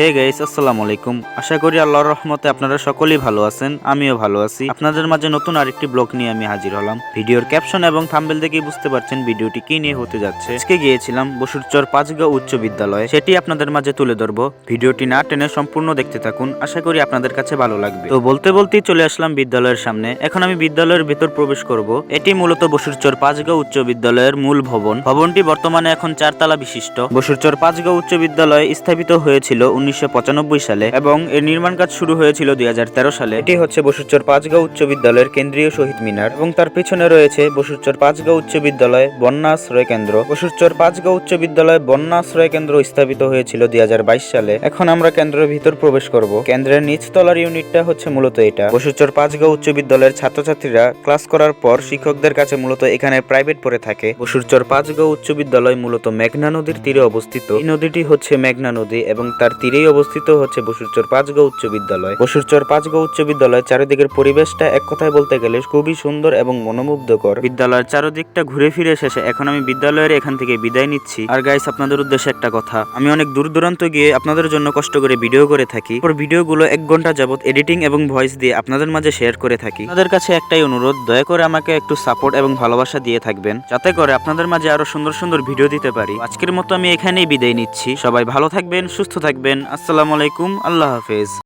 Hey guys, আসসালামু আলাইকুম। আশা করি আল্লাহর রহমতে আপনারা সকলেই ভালো আছেন, আমিও ভালো আছি। আপনাদের মাঝে নতুন আরেকটি ব্লগ নিয়ে আমি হাজির হলাম। ভিডিওর ক্যাপশন এবং থাম্বনেল দেখেই বুঝতে পারছেন ভিডিওটি কি নিয়ে হতে যাচ্ছে। আজকে গিয়েছিলাম বসুরচর পাঁচগাঁও উচ্চ বিদ্যালয়ে, সেটি আপনাদের মাঝে তুলে ধরবো। ভিডিওটি না টেনে সম্পূর্ণ দেখতে থাকুন, আশা করি আপনাদের কাছে ভালো লাগবে। তো বলতে বলতেই চলে আসলাম বিদ্যালয়ের সামনে। এখন আমি বিদ্যালয়ের ভেতর প্রবেশ করব। এটি মূলত বসুরচর পাঁচগাঁও উচ্চ বিদ্যালয়ের মূল ভবন। ভবনটি বর্তমানে এখন 4 তলা বিশিষ্ট। বসুরচর পাঁচগাঁও উচ্চ বিদ্যালয় স্থাপিত হয়েছিল 1995 সালে এবং এর নির্মাণ কাজ শুরু হয়েছিল 2013 সালে। এটি হচ্ছে বসুরচর পাঁচগাঁও উচ্চ বিদ্যালয়ের কেন্দ্রীয় শহীদ মিনার এবং তার পিছনে রয়েছে বসুরচর পাঁচগাঁও উচ্চ বিদ্যালয় বন্যা আশ্রয় কেন্দ্র। বসুরচর পাঁচগাঁও উচ্চ বিদ্যালয় বন্যা আশ্রয় কেন্দ্র স্থাপিত হয়েছিল 2022 সালে। এখন আমরা কেন্দ্রের ভিতর প্রবেশ করব। কেন্দ্রের নিচতলার ইউনিটটা হচ্ছে মূলত এটা। বসুরচর পাঁচগাঁও উচ্চ বিদ্যালয়ের ছাত্রছাত্রীরা ক্লাস করার পর শিক্ষকদের কাছে মূলত এখানে প্রাইভেট পড়ে থাকে। বসুরচর পাঁচগাঁও উচ্চ বিদ্যালয় মূলত মেঘনা নদীর তীরে অবস্থিত। এই নদীটি হচ্ছে মেঘনা নদী এবং তার তীরেই অবস্থিত হচ্ছে বসুরচর পাঁচগাঁও উচ্চ বিদ্যালয়। বসুরচর পাঁচগাঁও উচ্চ বিদ্যালয় চারিদিকের পরিবেশটা এক কথায় বলতে গেলে খুবই সুন্দর এবং মনোমুগ্ধকর। বিদ্যালয়ের চারদিকটা ঘুরে ফিরে শেষে এখন আমি বিদ্যালয়ের এখান থেকে বিদায় নিচ্ছি। আর গাইস, আপনাদের উদ্দেশ্যে একটা কথা, আমি অনেক দূর দূরান্ত গিয়ে আপনাদের জন্য কষ্ট করে ভিডিও করে থাকি। পর ভিডিওগুলো 1 ঘন্টা যাবত এডিটিং এবং ভয়েস দিয়ে আপনাদের মাঝে শেয়ার করে থাকি। আপনাদের কাছে একটাই অনুরোধ, দয়া করে আমাকে একটু সাপোর্ট এবং ভালোবাসা দিয়ে থাকবেন, যাতে করে আপনাদের মাঝে আরো সুন্দর সুন্দর ভিডিও দিতে পারি। আজকের মতো আমি এখানেই বিদায় নিচ্ছি। সবাই ভালো থাকবেন, সুস্থ থাকবেন। আসসালামু আলাইকুম, আল্লাহ হাফেজ।